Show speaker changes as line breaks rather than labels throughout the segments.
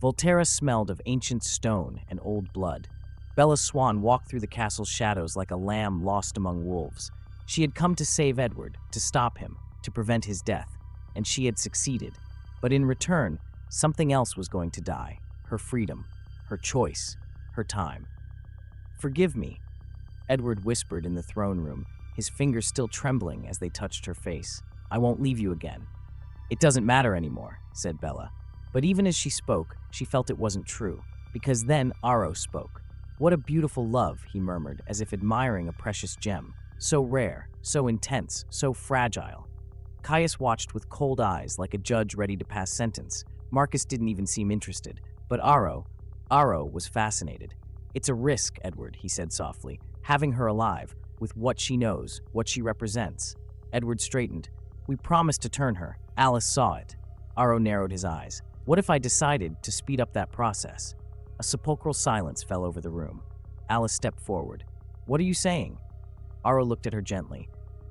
Volterra smelled of ancient stone and old blood. Bella Swan walked through the castle's shadows like a lamb lost among wolves. She had come to save Edward, to stop him, to prevent his death, and she had succeeded. But in return, something else was going to die. Her freedom, her choice, her time. "Forgive me," Edward whispered in the throne room, his fingers still trembling as they touched her face. "I won't leave you again." "It doesn't matter anymore," said Bella. But even as she spoke, she felt it wasn't true, because then Aro spoke. "What a beautiful love," he murmured, as if admiring a precious gem. "So rare, so intense, so fragile." Caius watched with cold eyes like a judge ready to pass sentence. Marcus didn't even seem interested, but Aro was fascinated. "It's a risk, Edward," he said softly, "having her alive, with what she knows, what she represents." Edward straightened. "We promised to turn her. Alice saw it." Aro narrowed his eyes. "What if I decided to speed up that process?" A sepulchral silence fell over the room. Alice stepped forward. "What are you saying?" Aro looked at her gently.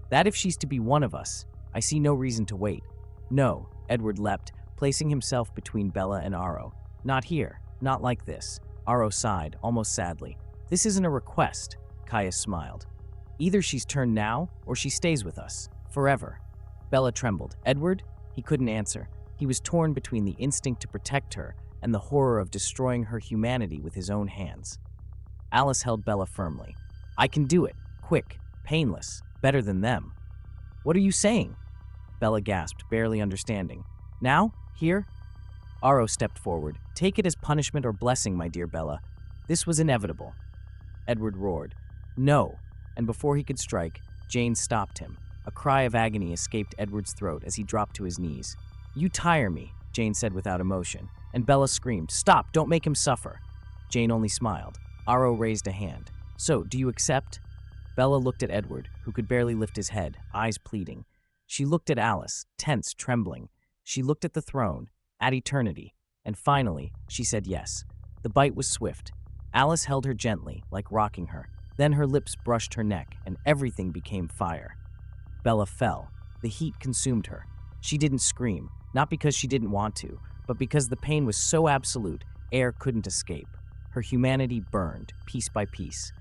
"That if she's to be one of us, I see no reason to wait." "No," Edward leapt, placing himself between Bella and Aro. "Not here, not like this." Aro sighed, almost sadly. "This isn't a request," Caius smiled. "Either she's turned now, or she stays with us, forever." Bella trembled. "Edward?" He couldn't answer. He was torn between the instinct to protect her and the horror of destroying her humanity with his own hands. Alice held Bella firmly. "I can do it. Quick, painless, better than them." "What are you saying?" Bella gasped, barely understanding. "Now? Here?" Aro stepped forward. "Take it as punishment or blessing, my dear Bella. This was inevitable." Edward roared. "No!" And before he could strike, Jane stopped him. A cry of agony escaped Edward's throat as he dropped to his knees. "You tire me," Jane said without emotion, and Bella screamed, "Stop! Don't make him suffer!" Jane only smiled. Aro raised a hand. "So, do you accept?" Bella looked at Edward, who could barely lift his head, eyes pleading. She looked at Alice, tense, trembling. She looked at the throne, at eternity, and finally, she said yes. The bite was swift. Alice held her gently, like rocking her. Then her lips brushed her neck, and everything became fire. Bella fell. The heat consumed her. She didn't scream, not because she didn't want to, but because the pain was so absolute, air couldn't escape. Her humanity burned, piece by piece.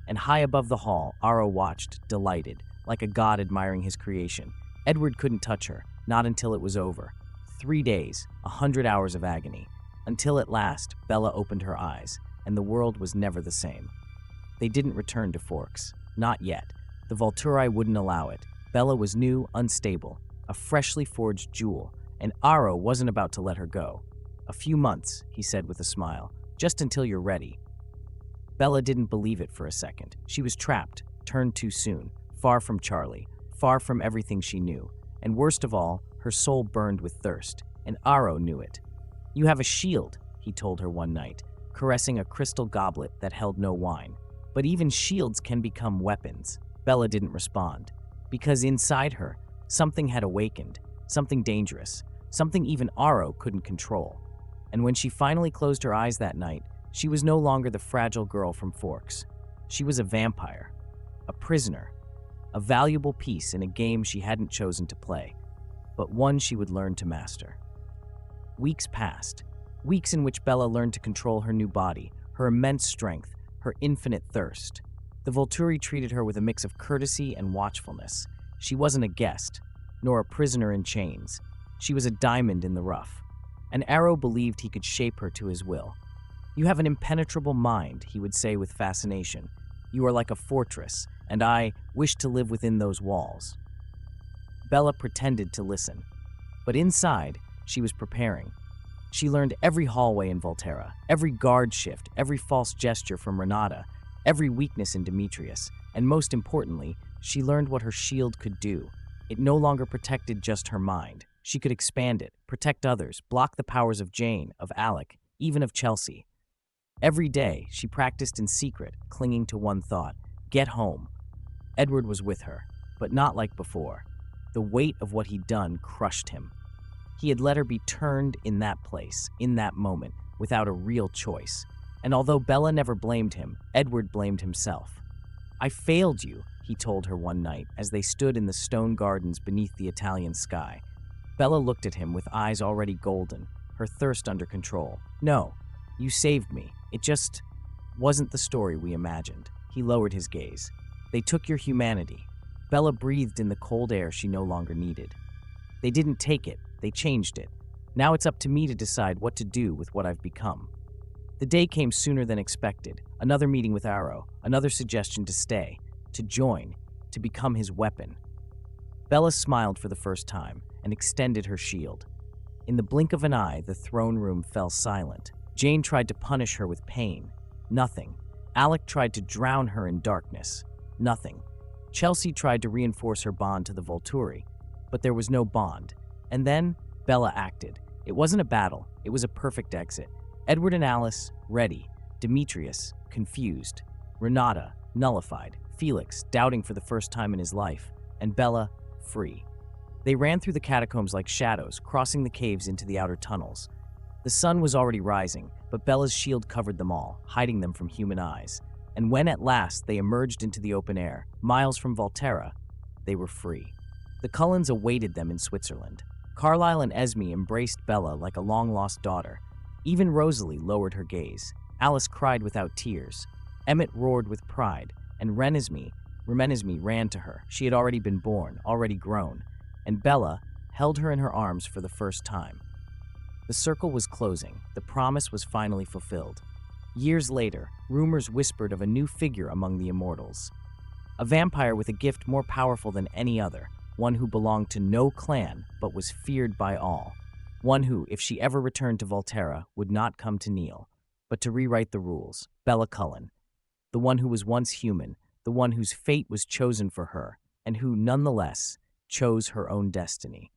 And high above the hall, Aro watched, delighted, like a god admiring his creation. Edward couldn't touch her, not until it was over. 3 days, 100 hours of agony. Until at last, Bella opened her eyes, and the world was never the same. They didn't return to Forks. Not yet. The Volturi wouldn't allow it. Bella was new, unstable, a freshly forged jewel, and Aro wasn't about to let her go. "A few months," he said with a smile, "just until you're ready." Bella didn't believe it for a second. She was trapped, turned too soon, far from Charlie, far from everything she knew, and worst of all, her soul burned with thirst, and Aro knew it. "You have a shield," he told her one night, caressing a crystal goblet that held no wine. But even shields can become weapons. Bella didn't respond, because inside her, something had awakened, something dangerous, something even Aro couldn't control. And when she finally closed her eyes that night, she was no longer the fragile girl from Forks. She was a vampire, a prisoner, a valuable piece in a game she hadn't chosen to play, but one she would learn to master. Weeks passed, weeks in which Bella learned to control her new body, her immense strength, her infinite thirst. The Volturi treated her with a mix of courtesy and watchfulness. She wasn't a guest, nor a prisoner in chains. She was a diamond in the rough. And Aro believed he could shape her to his will. "You have an impenetrable mind," he would say with fascination. "You are like a fortress, and I wish to live within those walls." Bella pretended to listen, but inside, she was preparing. She learned every hallway in Volterra, every guard shift, every false gesture from Renata, every weakness in Demetrius, and most importantly, she learned what her shield could do. It no longer protected just her mind. She could expand it, protect others, block the powers of Jane, of Alec, even of Chelsea. Every day, she practiced in secret, clinging to one thought: get home. Edward was with her, but not like before. The weight of what he'd done crushed him. He had let her be turned in that place, in that moment, without a real choice. And although Bella never blamed him, Edward blamed himself. "I failed you," he told her one night as they stood in the stone gardens beneath the Italian sky. Bella looked at him with eyes already golden, her thirst under control. "No, you saved me. It just wasn't the story we imagined." He lowered his gaze. "They took your humanity." Bella breathed in the cold air she no longer needed. "They didn't take it, they changed it. Now it's up to me to decide what to do with what I've become." The day came sooner than expected. Another meeting with Arrow, another suggestion to stay, to join, to become his weapon. Bella smiled for the first time and extended her shield. In the blink of an eye, the throne room fell silent. Jane tried to punish her with pain. Nothing. Alec tried to drown her in darkness. Nothing. Chelsea tried to reinforce her bond to the Volturi, but there was no bond. And then Bella acted. It wasn't a battle, it was a perfect exit. Edward and Alice, ready. Demetrius, confused. Renata, nullified. Felix, doubting for the first time in his life. And Bella, free. They ran through the catacombs like shadows, crossing the caves into the outer tunnels. The sun was already rising, but Bella's shield covered them all, hiding them from human eyes. And when at last they emerged into the open air, miles from Volterra, they were free. The Cullens awaited them in Switzerland. Carlyle and Esme embraced Bella like a long-lost daughter. Even Rosalie lowered her gaze. Alice cried without tears. Emmett roared with pride, and Renesmee ran to her. She had already been born, already grown, and Bella held her in her arms for the first time. The circle was closing. The promise was finally fulfilled. Years later, rumors whispered of a new figure among the immortals. A vampire with a gift more powerful than any other, one who belonged to no clan but was feared by all. One who, if she ever returned to Volterra, would not come to kneel, but to rewrite the rules. Bella Cullen, the one who was once human, the one whose fate was chosen for her, and who, nonetheless, chose her own destiny.